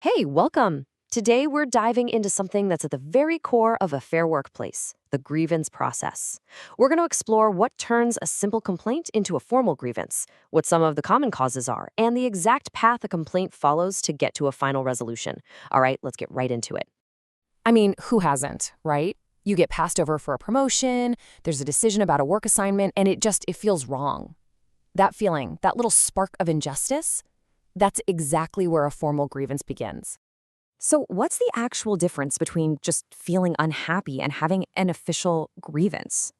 Hey, welcome. Today we're diving into something that's at the very core of a fair workplace, the grievance process. We're going to explore what turns a simple complaint into a formal grievance, what some of the common causes are, and the exact path a complaint follows to get to a final resolution. All right, let's get right into it. I mean, who hasn't, right? You get passed over for a promotion, there's a decision about a work assignment, and it feels wrong. That feeling, that little spark of injustice, that's exactly where a formal grievance begins. So, what's the actual difference between just feeling unhappy and having an official grievance?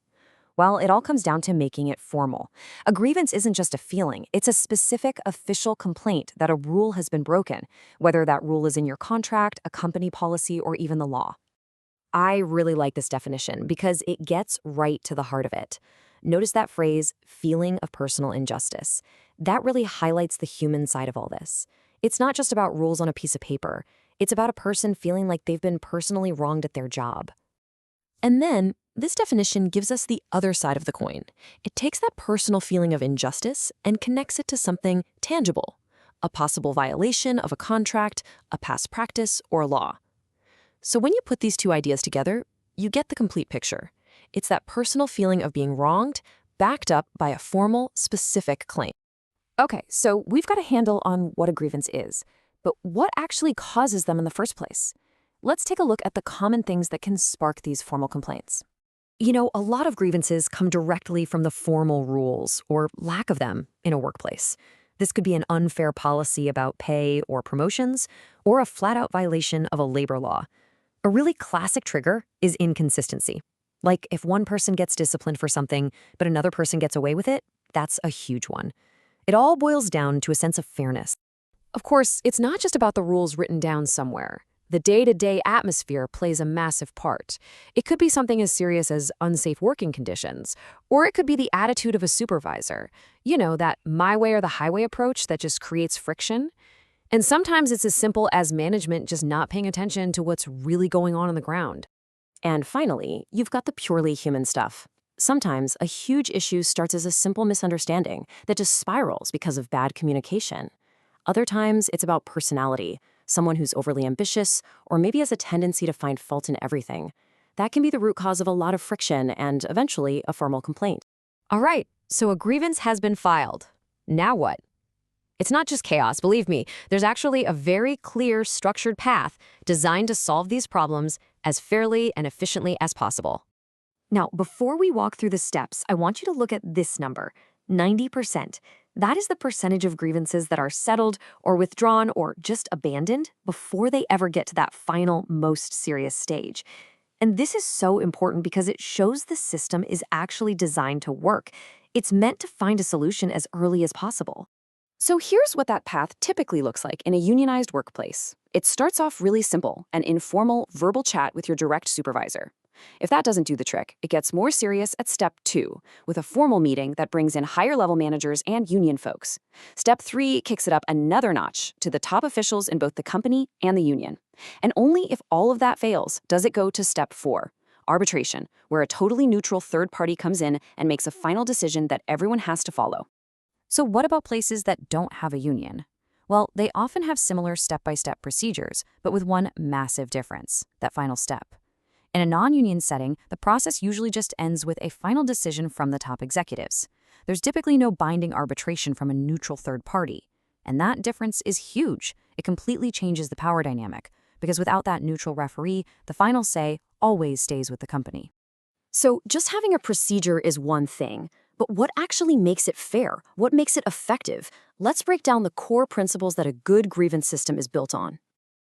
Well, it all comes down to making it formal. A grievance isn't just a feeling, it's a specific official complaint that a rule has been broken, whether that rule is in your contract, a company policy, or even the law. I really like this definition because it gets right to the heart of it. Notice that phrase, feeling of personal injustice. That really highlights the human side of all this. It's not just about rules on a piece of paper. It's about a person feeling like they've been personally wronged at their job. And then, this definition gives us the other side of the coin. It takes that personal feeling of injustice and connects it to something tangible, a possible violation of a contract, a past practice, or a law. So when you put these two ideas together, you get the complete picture. It's that personal feeling of being wronged, backed up by a formal, specific claim. Okay, so we've got a handle on what a grievance is, but what actually causes them in the first place? Let's take a look at the common things that can spark these formal complaints. You know, a lot of grievances come directly from the formal rules, or lack of them, in a workplace. This could be an unfair policy about pay or promotions, or a flat-out violation of a labor law. A really classic trigger is inconsistency. Like if one person gets disciplined for something, but another person gets away with it, that's a huge one. It all boils down to a sense of fairness. Of course, it's not just about the rules written down somewhere. The day-to-day atmosphere plays a massive part. It could be something as serious as unsafe working conditions, or it could be the attitude of a supervisor. You know, that my way or the highway approach that just creates friction. And sometimes it's as simple as management just not paying attention to what's really going on the ground. And finally, you've got the purely human stuff. Sometimes a huge issue starts as a simple misunderstanding that just spirals because of bad communication. Other times, it's about personality, someone who's overly ambitious, or maybe has a tendency to find fault in everything. That can be the root cause of a lot of friction and, eventually, a formal complaint. All right, so a grievance has been filed. Now what? It's not just chaos, believe me. There's actually a very clear, structured path designed to solve these problems as fairly and efficiently as possible. Now, before we walk through the steps, I want you to look at this number, 90%. That is the percentage of grievances that are settled or withdrawn or just abandoned before they ever get to that final, most serious stage. And this is so important because it shows the system is actually designed to work. It's meant to find a solution as early as possible. So here's what that path typically looks like in a unionized workplace. It starts off really simple, an informal, verbal chat with your direct supervisor. If that doesn't do the trick, it gets more serious at step 2, with a formal meeting that brings in higher-level managers and union folks. Step 3 kicks it up another notch to the top officials in both the company and the union. And only if all of that fails does it go to step 4, arbitration, where a totally neutral third party comes in and makes a final decision that everyone has to follow. So what about places that don't have a union? Well, they often have similar step-by-step procedures, but with one massive difference, that final step. In a non-union setting, the process usually just ends with a final decision from the top executives. There's typically no binding arbitration from a neutral third party. And that difference is huge. It completely changes the power dynamic, because without that neutral referee, the final say always stays with the company. So just having a procedure is one thing, but what actually makes it fair? What makes it effective? Let's break down the core principles that a good grievance system is built on.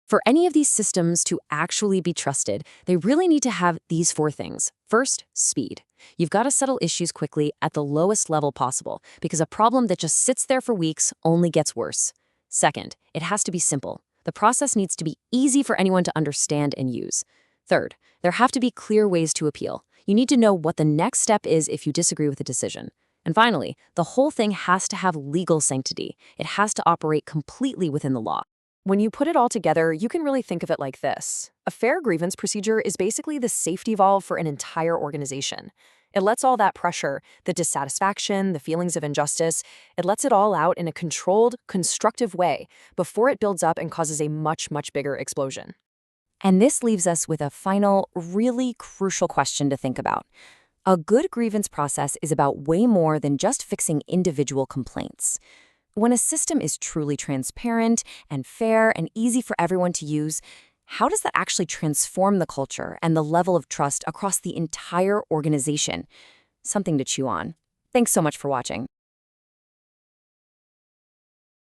For any of these systems to actually be trusted, they really need to have these 4 things. First, speed. You've got to settle issues quickly at the lowest level possible, because a problem that just sits there for weeks only gets worse. Second, it has to be simple. The process needs to be easy for anyone to understand and use. Third, there have to be clear ways to appeal. You need to know what the next step is if you disagree with a decision. And finally, the whole thing has to have legal sanctity. It has to operate completely within the law. When you put it all together, you can really think of it like this. A fair grievance procedure is basically the safety valve for an entire organization. It lets all that pressure, the dissatisfaction, the feelings of injustice, it lets it all out in a controlled, constructive way before it builds up and causes a much, much bigger explosion. And this leaves us with a final, really crucial question to think about. A good grievance process is about way more than just fixing individual complaints. When a system is truly transparent and fair and easy for everyone to use, how does that actually transform the culture and the level of trust across the entire organization? Something to chew on. Thanks so much for watching.